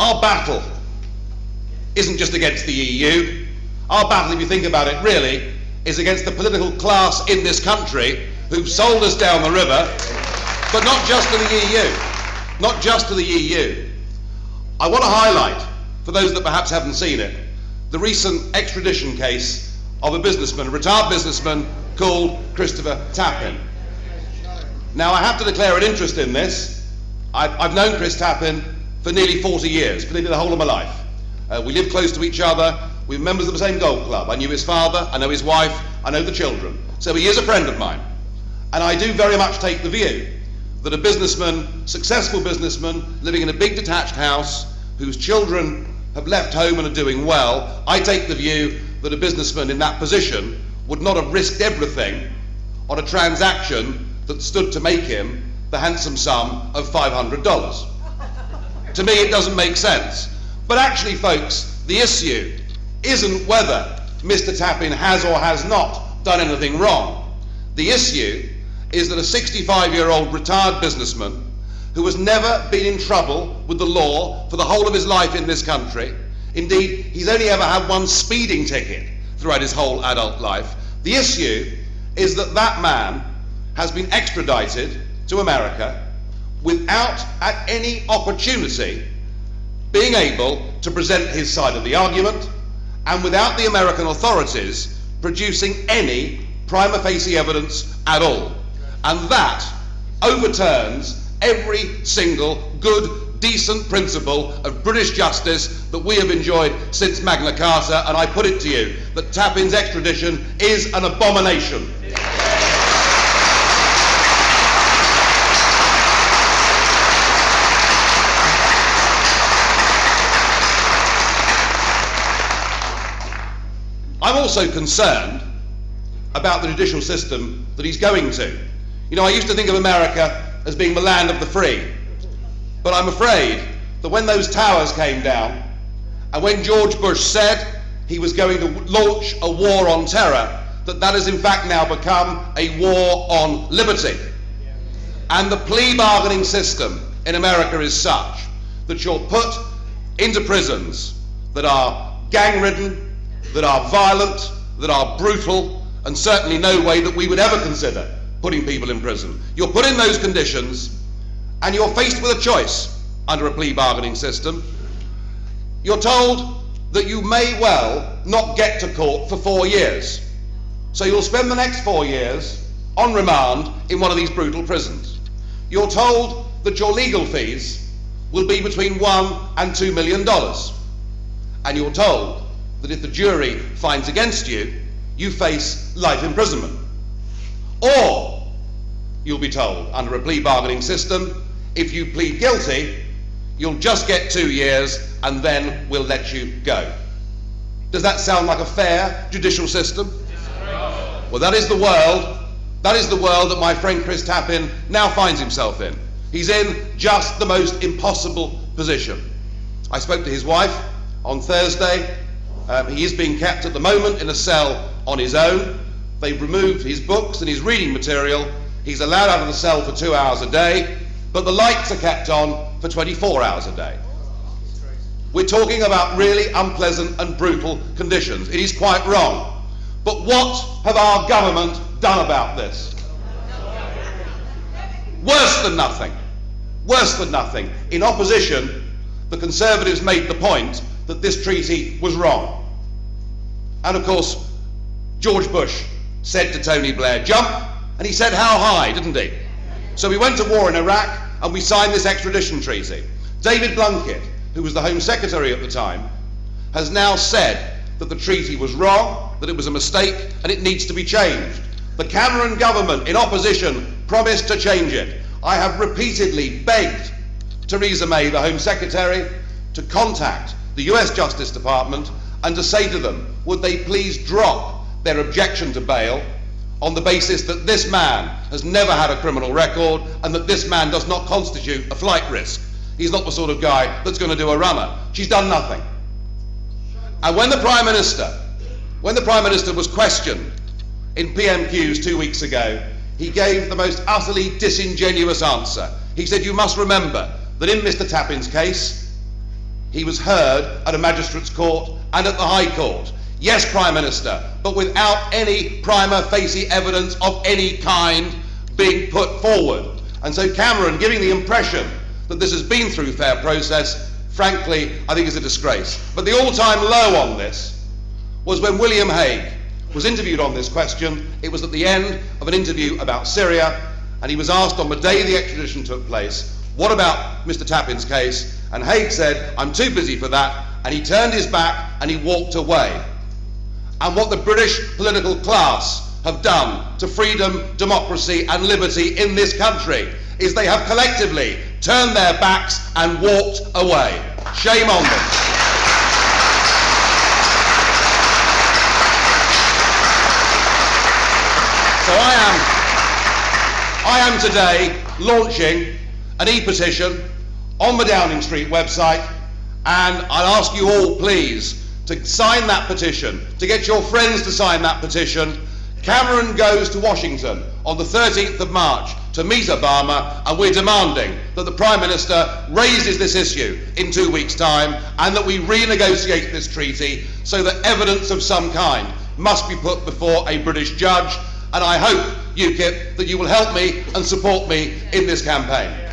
our battle isn't just against the EU. Our battle, if you think about it, really is against the political class in this country who've sold us down the river, but not just to the EU. Not just to the EU. I want to highlight, for those that perhaps haven't seen it, the recent extradition case of a businessman, a retired businessman called Christopher Tappin. Now, I have to declare an interest in this. I've known Chris Tappin for nearly 40 years, for nearly the whole of my life. We live close to each other. We were members of the same golf club. I knew his father, I know his wife, I know the children. So he is a friend of mine. And I do very much take the view that a businessman, successful businessman, living in a big detached house, whose children have left home and are doing well, I take the view that a businessman in that position would not have risked everything on a transaction that stood to make him the handsome sum of $500. To me, it doesn't make sense. But actually, folks, the issue isn't whether Mr. Tappin has or has not done anything wrong. The issue is that a 65-year-old retired businessman who has never been in trouble with the law for the whole of his life in this country, indeed, he's only ever had one speeding ticket throughout his whole adult life, the issue is that that man has been extradited to America without at any opportunity being able to present his side of the argument, and without the American authorities producing any prima facie evidence at all. And that overturns every single good, decent principle of British justice that we have enjoyed since Magna Carta, and I put it to you that Tappin's extradition is an abomination. I'm also concerned about the judicial system that he's going to. You know, I used to think of America as being the land of the free, but I'm afraid that when those towers came down and when George Bush said he was going to launch a war on terror, that has in fact now become a war on liberty. And the plea bargaining system in America is such that you're put into prisons that are gang-ridden, that are violent, that are brutal, and certainly no way that we would ever consider putting people in prison. You're put in those conditions, and you're faced with a choice under a plea bargaining system. You're told that you may well not get to court for 4 years. So you'll spend the next 4 years on remand in one of these brutal prisons. You're told that your legal fees will be between $1 and $2 million. And you're told that if the jury finds against you, you face life imprisonment. Or you'll be told, under a plea bargaining system, if you plead guilty, you'll just get 2 years and then we'll let you go. Does that sound like a fair judicial system? Well, that is the world that my friend Chris Tappin now finds himself in. He's in just the most impossible position. I spoke to his wife on Thursday. He is being kept at the moment in a cell on his own. They've removed his books and his reading material. He's allowed out of the cell for 2 hours a day, but the lights are kept on for 24 hours a day. We're talking about really unpleasant and brutal conditions. It is quite wrong. But what have our government done about this? Worse than nothing. Worse than nothing. In opposition, the Conservatives made the point that this treaty was wrong. And of course, George Bush said to Tony Blair, jump, and he said, how high, didn't he? So we went to war in Iraq and we signed this extradition treaty. David Blunkett, who was the Home Secretary at the time, has now said that the treaty was wrong, that it was a mistake, and it needs to be changed. The Cameron government, in opposition, promised to change it. I have repeatedly begged Theresa May, the Home Secretary, to contact the US Justice Department and to say to them, would they please drop their objection to bail on the basis that this man has never had a criminal record and that this man does not constitute a flight risk. He's not the sort of guy that's going to do a runner. She's done nothing. And when the Prime Minister was questioned in PMQs 2 weeks ago, he gave the most utterly disingenuous answer. He said, you must remember that in Mr. Tappin's case, he was heard at a magistrate's court and at the High Court. Yes, Prime Minister, but without any prima facie evidence of any kind being put forward. And so Cameron giving the impression that this has been through fair process, frankly, I think is a disgrace. But the all-time low on this was when William Hague was interviewed on this question. It was at the end of an interview about Syria, and he was asked on the day the extradition took place, what about Mr. Tappin's case? And Hague said, I'm too busy for that, and he turned his back and he walked away. And what the British political class have done to freedom, democracy and liberty in this country is they have collectively turned their backs and walked away. Shame on them. So I am today launching an e-petition on the Downing Street website, and I'll ask you all please to sign that petition, to get your friends to sign that petition. Cameron goes to Washington on the 13th of March to meet Obama, and we're demanding that the Prime Minister raises this issue in 2 weeks' time and that we renegotiate this treaty so that evidence of some kind must be put before a British judge. And I hope, UKIP, that you will help me and support me in this campaign.